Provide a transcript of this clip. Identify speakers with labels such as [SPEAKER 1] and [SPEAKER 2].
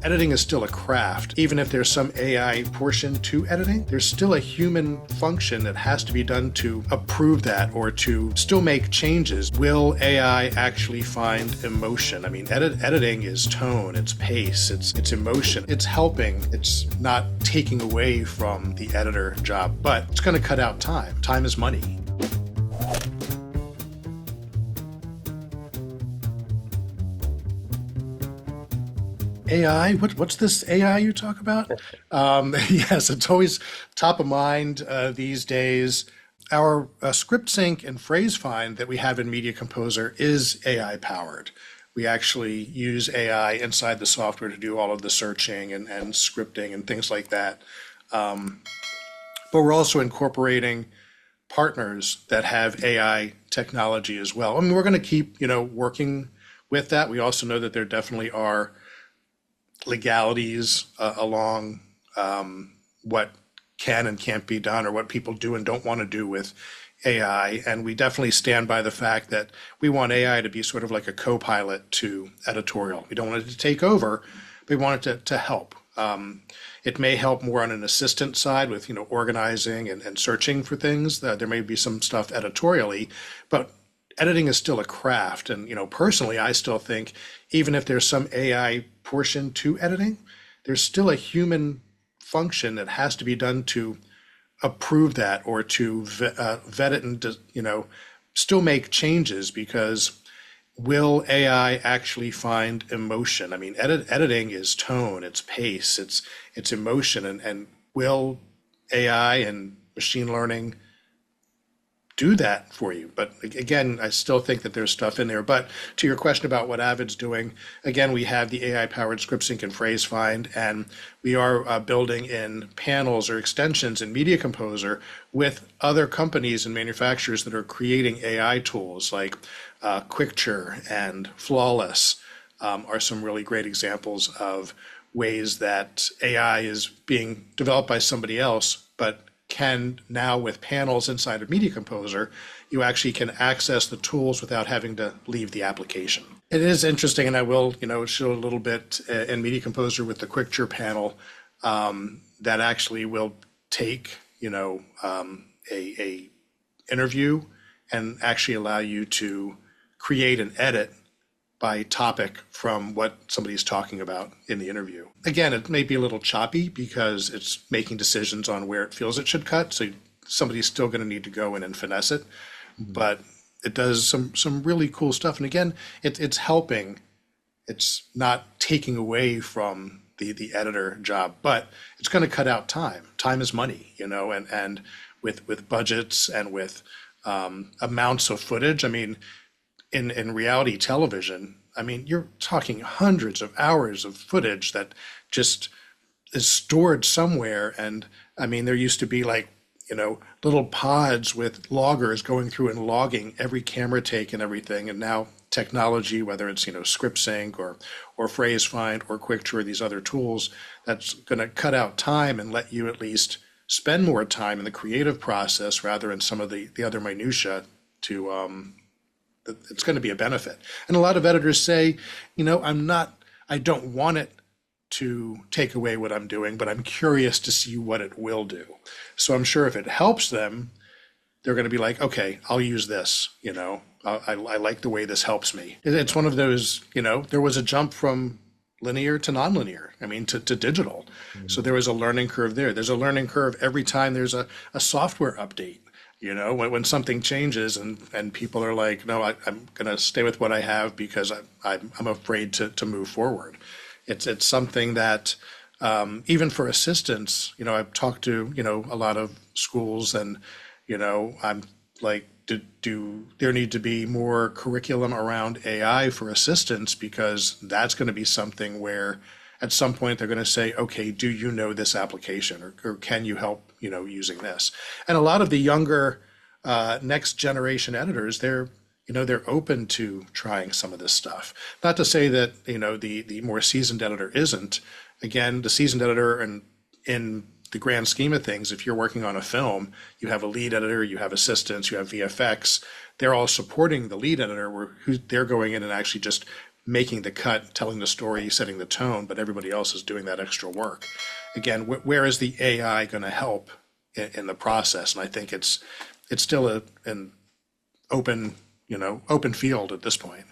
[SPEAKER 1] Editing is still a craft. Even if there's some AI portion to editing, there's still a human function that has to be done to approve that or to still make changes. Will AI actually find emotion? I mean, editing is tone, it's pace, it's emotion. It's helping. It's not taking away from the editor job, but it's going to cut out time. Time is money. AI? What's this AI you talk about? Yes, it's always top of mind these days. Our ScriptSync and PhraseFind that we have in Media Composer is AI powered. We actually use AI inside the software to do all of the searching and scripting and things like that. But we're also incorporating partners that have AI technology as well. I mean, we're going to keep, working with that. We also know that there definitely are legalities along what can and can't be done, or what people do and don't want to do with AI. And we definitely stand by the fact that we want AI to be sort of like a co-pilot to editorial. We don't want it to take over, but we want it to help. It may help more on an assistant side with, organizing and searching for things. There may be some stuff editorially, but editing is still a craft. And, personally, I still think even if there's some AI portion to editing, there's still a human function that has to be done to approve that or to vet it and, still make changes, because will AI actually find emotion? I mean, editing is tone, it's pace, it's emotion, and will AI and machine learning do that for you? But again, I still think that there's stuff in there. But to your question about what Avid's doing, again, we have the AI-powered ScriptSync and PhraseFind, and we are building in panels or extensions in Media Composer with other companies and manufacturers that are creating AI tools like Quickture and Flawless are some really great examples of ways that AI is being developed by somebody else, but can now, with panels inside of Media Composer, you actually can access the tools without having to leave the application. It is interesting, and I will, show a little bit in Media Composer with the Quickture panel that actually will take, a interview and actually allow you to create and edit by topic from what somebody's talking about in the interview. Again, it may be a little choppy because it's making decisions on where it feels it should cut, so somebody's still going to need to go in and finesse it. But it does some really cool stuff. And again, it's helping. It's not taking away from the editor job, but it's going to cut out time. Time is money, and with budgets and with amounts of footage. I mean, in reality television, I mean, you're talking hundreds of hours of footage that just is stored somewhere. And I mean, there used to be like, little pods with loggers going through and logging every camera take and everything. And now technology, whether it's, ScriptSync or PhraseFind or Quickture, these other tools, that's going to cut out time and let you at least spend more time in the creative process rather than some of the other minutia to, it's going to be a benefit. And a lot of editors say, I don't want it to take away what I'm doing, but I'm curious to see what it will do. So I'm sure if it helps them, they're going to be like, okay, I'll use this, I like the way this helps me. It's one of those, there was a jump from linear to nonlinear, to digital. Mm-hmm. So there was a learning curve there. There's a learning curve every time there's a software update. When something changes and people are like, no, I'm going to stay with what I have because I'm afraid to move forward. It's something that even for assistants, I've talked to, a lot of schools, and, I'm like, do there need to be more curriculum around AI for assistants, because that's going to be something where at some point they're going to say, okay, do you know this application, or can you help, using this? And a lot of the younger next generation editors, they're open to trying some of this stuff. Not to say that, the more seasoned editor isn't. Again, the seasoned editor, and in the grand scheme of things, if you're working on a film, you have a lead editor, you have assistants, you have VFX. They're all supporting the lead editor, who they're going in and actually just making the cut, telling the story, setting the tone, but everybody else is doing that extra work. Again, where is the AI going to help in the process? And I think it's still an open field at this point.